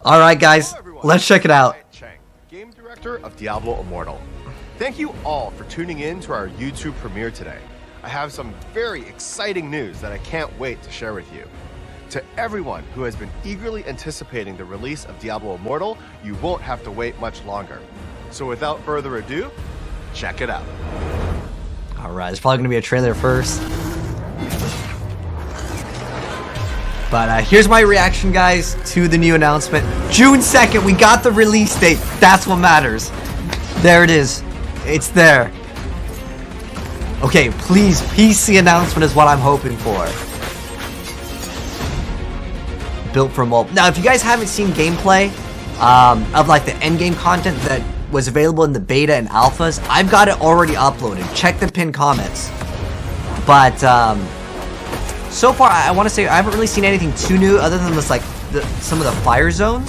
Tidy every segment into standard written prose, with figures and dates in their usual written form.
All right, guys, let's check it out. Chang, game director of Diablo Immortal. Thank you all for tuning in to our YouTube premiere today. I have some very exciting news that I can't wait to share with you. To everyone who has been eagerly anticipating the release of Diablo Immortal, you won't have to wait much longer. So without further ado, check it out. All right, there's probably going to be a trailer first. But here's my reaction, guys, to the new announcement. June 2nd, we got the release date. That's what matters. There it is. It's there. Okay, please, PC announcement is what I'm hoping for. Built for mobile. Now, if you guys haven't seen gameplay of like the endgame content that was available in the beta and alphas, I've got it already uploaded. Check the pinned comments. But so far, I want to say I haven't really seen anything too new other than this, like some of the fire zones.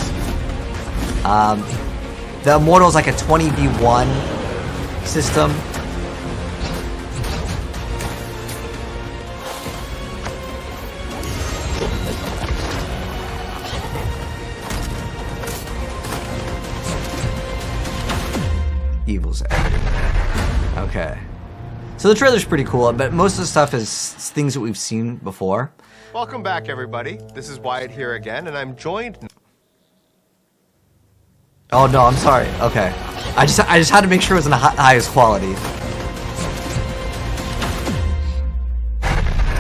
The Immortal is like a 20v1 system. Evil's everywhere. Okay. So the trailer's pretty cool, but most of the stuff is things that we've seen before. Welcome back, everybody. This is Wyatt here again, and I'm joined... Oh no, I'm sorry. Okay. I just had to make sure it was in the highest quality.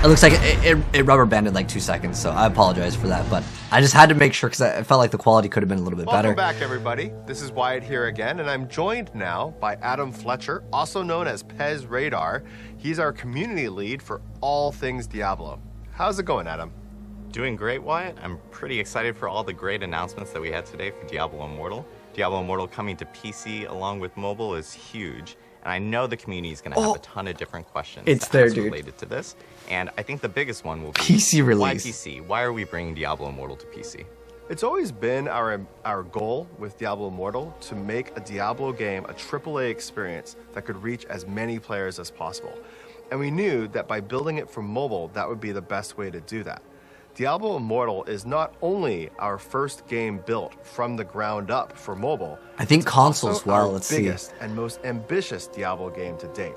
It looks like it rubber banded like 2 seconds, so I apologize for that, but I just had to make sure because I felt like the quality could have been a little bit better. Welcome back, everybody. This is Wyatt here again, and I'm joined now by Adam Fletcher, also known as Pez Radar. He's our community lead for all things Diablo. How's it going, Adam? Doing great, Wyatt. I'm pretty excited for all the great announcements that we had today for Diablo Immortal. Diablo Immortal coming to PC along with mobile is huge. And I know the community is going to have a ton of different questions related to this. And I think the biggest one will be PC release. Why PC? Why are we bringing Diablo Immortal to PC? It's always been our goal with Diablo Immortal to make a Diablo game a AAA experience that could reach as many players as possible. And we knew that by building it for mobile, that would be the best way to do that. Diablo Immortal is not only our first game built from the ground up for mobile, I think consoles as well. Let's see. Biggest and most ambitious Diablo game to date.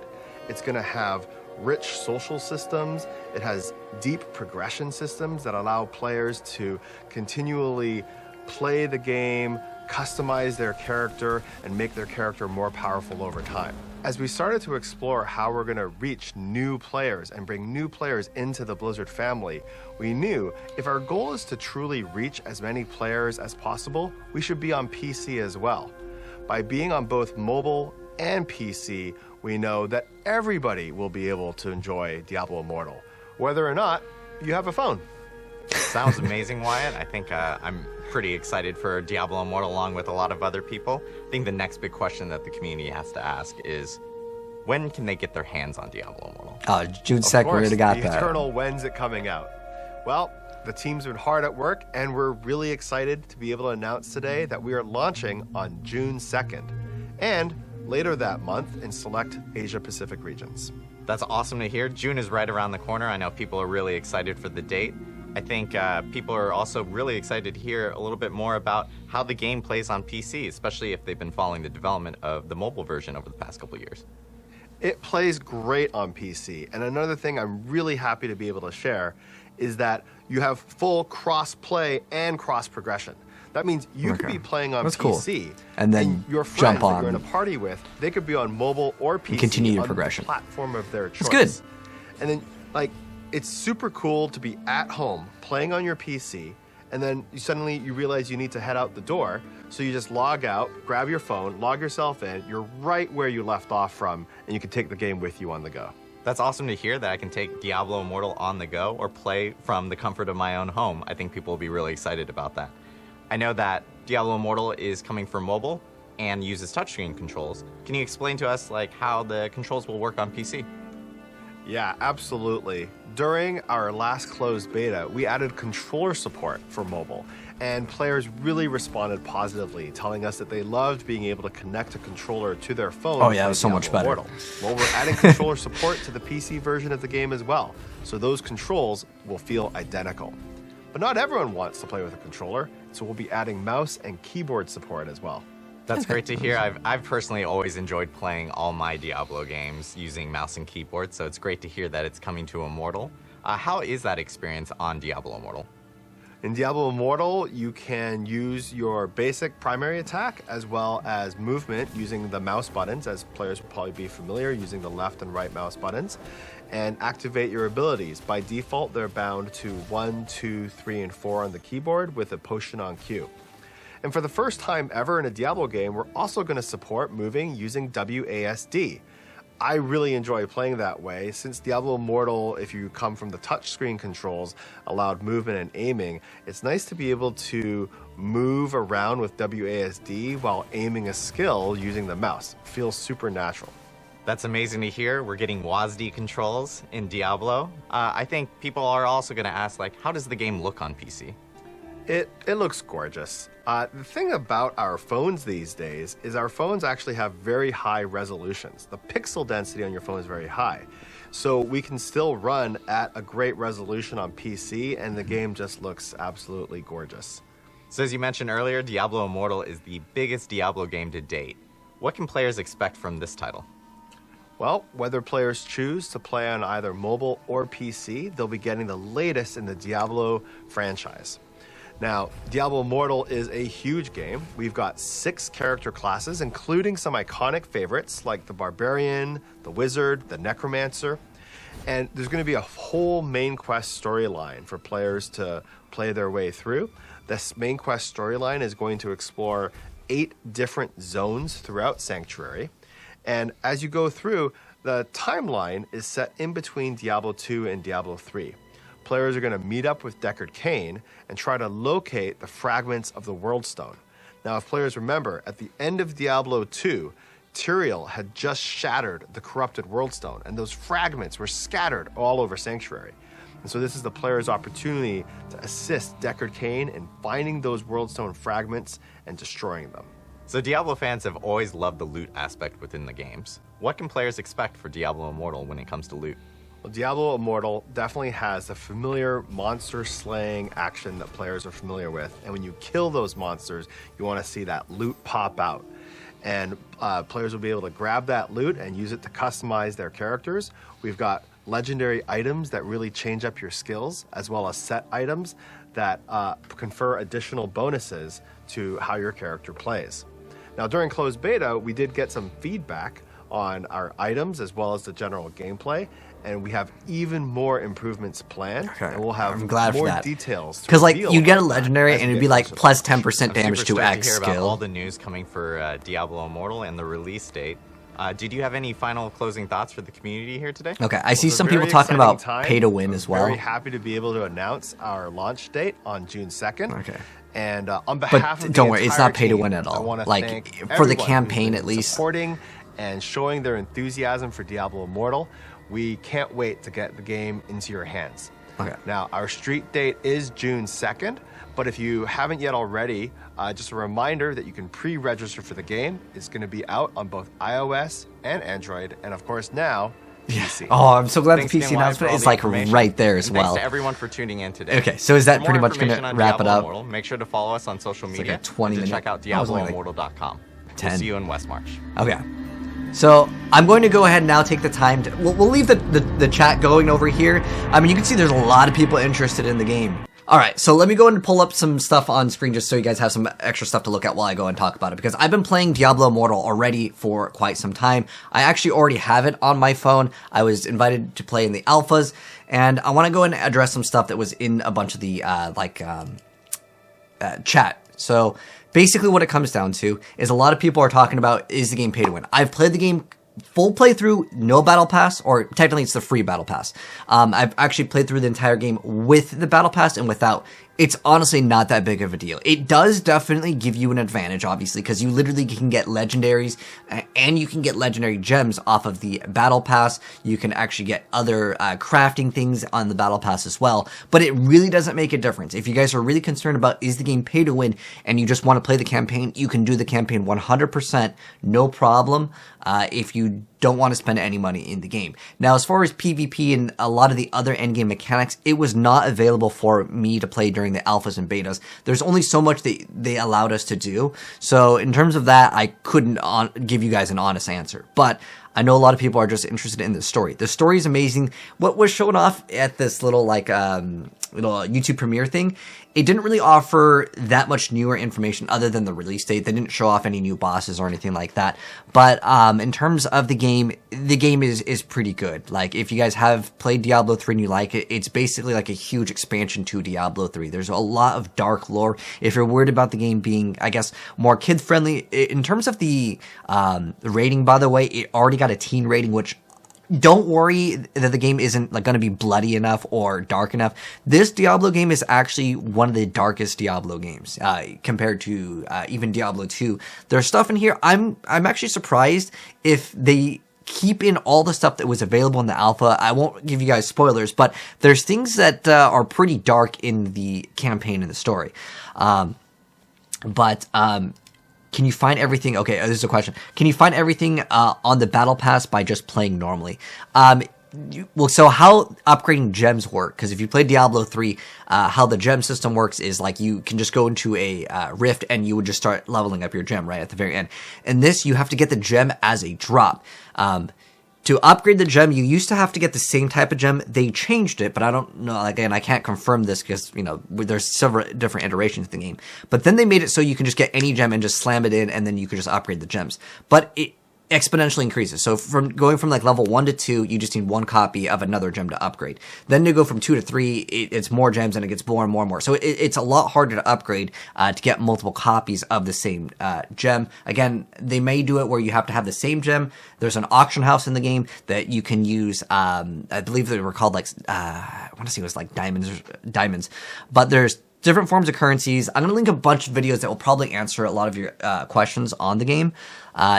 It's going to have rich social systems. It has deep progression systems that allow players to continually play the game, customize their character, and make their character more powerful over time. As we started to explore how we're going to reach new players and bring new players into the Blizzard family, we knew if our goal is to truly reach as many players as possible, we should be on PC as well. By being on both mobile and PC, we know that everybody will be able to enjoy Diablo Immortal, whether or not you have a phone. Sounds amazing, Wyatt. I think I'm pretty excited for Diablo Immortal along with a lot of other people. I think the next big question that the community has to ask is, when can they get their hands on Diablo Immortal? Oh, June 2nd, we already got that. Eternal, when's it coming out? Well, the team's been hard at work, and we're really excited to be able to announce today that we are launching on June 2nd, and later that month in select Asia-Pacific regions. That's awesome to hear. June is right around the corner. I know people are really excited for the date. I think people are also really excited to hear a little bit more about how the game plays on PC, especially if they've been following the development of the mobile version over the past couple of years. It plays great on PC, and another thing I'm really happy to be able to share is that you have full cross-play and cross-progression. That means you could be playing on PC, and then your friends that you're in a party with, they could be on mobile or PC, continue your progression. The platform of their choice. It's good. And then, like, it's super cool to be at home playing on your PC, and then suddenly you realize you need to head out the door, so you just log out, grab your phone, log yourself in, you're right where you left off from, and you can take the game with you on the go. That's awesome to hear that I can take Diablo Immortal on the go or play from the comfort of my own home. I think people will be really excited about that. I know that Diablo Immortal is coming for mobile and uses touchscreen controls. Can you explain to us like how the controls will work on PC? Yeah, absolutely. During our last closed beta, we added controller support for mobile, and players really responded positively, telling us that they loved being able to connect a controller to their phone. Oh yeah, it was so much better. Well, we're adding controller support to the PC version of the game as well, so those controls will feel identical. But not everyone wants to play with a controller, so we'll be adding mouse and keyboard support as well. That's great to hear. I've personally always enjoyed playing all my Diablo games using mouse and keyboard, so it's great to hear that it's coming to Immortal. How is that experience on Diablo Immortal? In Diablo Immortal, you can use your basic primary attack as well as movement using the mouse buttons, as players will probably be familiar using the left and right mouse buttons, and activate your abilities. By default, they're bound to 1, 2, 3, and 4 on the keyboard with a potion on cue. And for the first time ever in a Diablo game, we're also going to support moving using WASD. I really enjoy playing that way. Since Diablo Immortal, if you come from the touchscreen controls, allowed movement and aiming, it's nice to be able to move around with WASD while aiming a skill using the mouse. It feels super natural. That's amazing to hear. We're getting WASD controls in Diablo. I think people are also going to ask, like, how does the game look on PC? It looks gorgeous. The thing about our phones these days is our phones actually have very high resolutions. The pixel density on your phone is very high. So we can still run at a great resolution on PC, and the game just looks absolutely gorgeous. So as you mentioned earlier, Diablo Immortal is the biggest Diablo game to date. What can players expect from this title? Well, whether players choose to play on either mobile or PC, they'll be getting the latest in the Diablo franchise. Now, Diablo Immortal is a huge game. We've got 6 character classes, including some iconic favorites like the Barbarian, the Wizard, the Necromancer. And there's going to be a whole main quest storyline for players to play their way through. This main quest storyline is going to explore 8 different zones throughout Sanctuary. And as you go through, the timeline is set in between Diablo 2 and Diablo 3. Players are going to meet up with Deckard Cain and try to locate the fragments of the World Stone. Now, if players remember, at the end of Diablo 2, Tyrael had just shattered the corrupted World Stone, and those fragments were scattered all over Sanctuary. And so this is the player's opportunity to assist Deckard Cain in finding those World Stone fragments and destroying them. So Diablo fans have always loved the loot aspect within the games. What can players expect for Diablo Immortal when it comes to loot? Well, Diablo Immortal definitely has the familiar monster slaying action that players are familiar with. And when you kill those monsters, you want to see that loot pop out. And players will be able to grab that loot and use it to customize their characters. We've got legendary items that really change up your skills, as well as set items that confer additional bonuses to how your character plays. Now, during closed beta, we did get some feedback on our items as well as the general gameplay, and we have even more improvements planned. Okay. And we'll have I'm glad more for that. details. Because like you get a legendary and it'd be like plus 10% damage to Super stoked X to hear about all skill. the news coming for Diablo Immortal and the release date. Did you have any final closing thoughts for the community here today? Okay, I see It's a some people very talking exciting about time. pay to win We're as well. Very happy to be able to announce our launch date on June 2nd. Okay. And on behalf of the don't worry, it's entire not pay to team, win at all. I want to Like, thank for the everyone who's campaign been at least. supporting and showing their enthusiasm for Diablo Immortal. We can't wait to get the game into your hands. Okay. Now, our street date is June 2nd, but if you haven't yet already, just a reminder that you can pre-register for the game. It's going to be out on both iOS and Android, and of course now, PC. Oh, I'm so glad Thanks the PC again, Wyatt, for announcement all is the like information. right there as And well. Thanks to everyone for tuning in today. Okay, so is that For pretty more much going information to on wrap it Diablo up? Immortal, make sure to follow us on social like media. a 20 and to minute- check out oh, it's only like DiabloImmortal.com. 10. We'll see you in Westmarch. Okay. So I'm going to go ahead and now take the time to... We'll leave the chat going over here. I mean, you can see there's a lot of people interested in the game. Alright, so let me go and pull up some stuff on screen just so you guys have some extra stuff to look at while I go and talk about it. Because I've been playing Diablo Immortal already for quite some time. I actually already have it on my phone. I was invited to play in the alphas. And I want to go and address some stuff that was in a bunch of the, chat. So basically what it comes down to is a lot of people are talking about, is the game pay to win? I've played the game full playthrough, no battle pass, or technically it's the free battle pass. I've actually played through the entire game with the battle pass and without. It's honestly not that big of a deal. It does definitely give you an advantage, obviously, because you literally can get legendaries and you can get legendary gems off of the battle pass. You can actually get other crafting things on the battle pass as well, but it really doesn't make a difference. If you guys are really concerned about is the game pay to win and you just want to play the campaign, you can do the campaign 100%, no problem. If you don't want to spend any money in the game. Now, as far as PvP and a lot of the other endgame mechanics, it was not available for me to play during the alphas and betas. There's only so much that they allowed us to do. So in terms of that, I couldn't give you guys an honest answer. But I know a lot of people are just interested in the story. The story is amazing. What was shown off at this little little YouTube premiere thing, it didn't really offer that much newer information other than the release date. They didn't show off any new bosses or anything like that. But in terms of the game is pretty good. Like, if you guys have played Diablo 3 and you like it, it's basically like a huge expansion to Diablo 3. There's a lot of dark lore. If you're worried about the game being, I guess, more kid-friendly, in terms of the rating, by the way, it already got a teen rating, which... Don't worry that the game isn't like going to be bloody enough or dark enough. This Diablo game is actually one of the darkest Diablo games compared to even Diablo 2. There's stuff in here. I'm actually surprised if they keep in all the stuff that was available in the alpha. I won't give you guys spoilers, but there's things that are pretty dark in the campaign and the story. Can you find everything? Okay, this is a question. Can you find everything on the battle pass by just playing normally? Well, so how upgrading gems work, because if you play Diablo 3, how the gem system works is like you can just go into a rift and you would just start leveling up your gem right at the very end. In this, you have to get the gem as a drop. To upgrade the gem, you used to have to get the same type of gem. They changed it, but I don't know. Again, I can't confirm this because, you know, there's several different iterations of the game. But then they made it so you can just get any gem and just slam it in, and then you could just upgrade the gems. But it exponentially increases. So from going from like level 1 to 2, you just need one copy of another gem to upgrade. Then to go from 2 to 3, it's more gems and it gets more and more and more. So it's a lot harder to upgrade to get multiple copies of the same gem. Again, they may do it where you have to have the same gem. There's an auction house in the game that you can use. I believe they were called like I want to say it was like diamonds. But there's different forms of currencies. I'm going to link a bunch of videos that will probably answer a lot of your questions on the game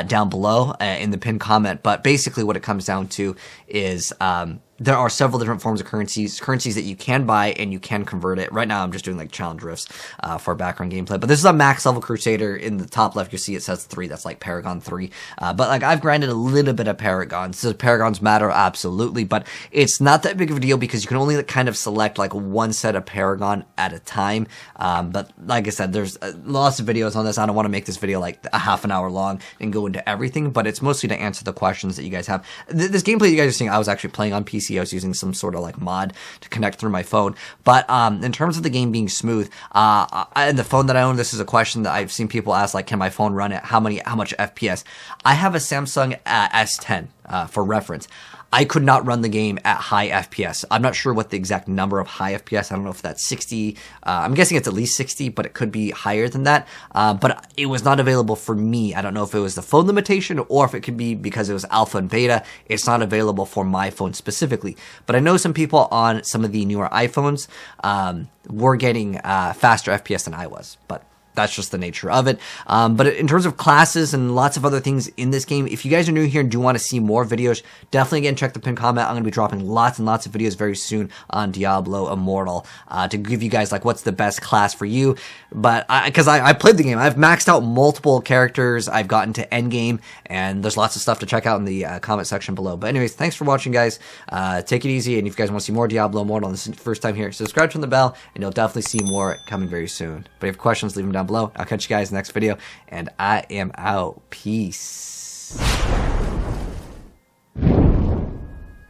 down below in the pinned comment. But basically what it comes down to is there are several different forms of currencies that you can buy and you can convert it. Right now I'm just doing like challenge rifts for background gameplay. But this is a max level Crusader. In the top left, you see it says 3. That's like Paragon 3. But like I've grinded a little bit of Paragons. So Paragons matter, absolutely. But it's not that big of a deal because you can only kind of select like one set of Paragon at a time. But like I said, there's lots of videos on this. I don't want to make this video like a half an hour long and go into everything. But it's mostly to answer the questions that you guys have. This gameplay you guys are seeing, I was actually playing on PC. I was using some sort of like mod to connect through my phone. But in terms of the game being smooth, and the phone that I own, this is a question that I've seen people ask, like, can my phone run it? How much FPS? I have a Samsung S10 for reference. I could not run the game at high FPS. I'm not sure what the exact number of high FPS. I don't know if that's 60. I'm guessing it's at least 60, but it could be higher than that. But it was not available for me. I don't know if it was the phone limitation or if it could be because it was alpha and beta. It's not available for my phone specifically. But I know some people on some of the newer iPhones were getting faster FPS than I was. But that's just the nature of it. But in terms of classes and lots of other things in this game, if you guys are new here and do want to see more videos, definitely again check the pinned comment. I'm going to be dropping lots and lots of videos very soon on Diablo Immortal to give you guys like what's the best class for you. But because I played the game, I've maxed out multiple characters. I've gotten to endgame, and there's lots of stuff to check out in the comment section below. But anyways, thanks for watching, guys. Take it easy, and if you guys want to see more Diablo Immortal, and this is the first time here, subscribe, turn the bell, and you'll definitely see more coming very soon. But if you have questions, leave them down below. I'll catch you guys in the next video, and I am out. Peace.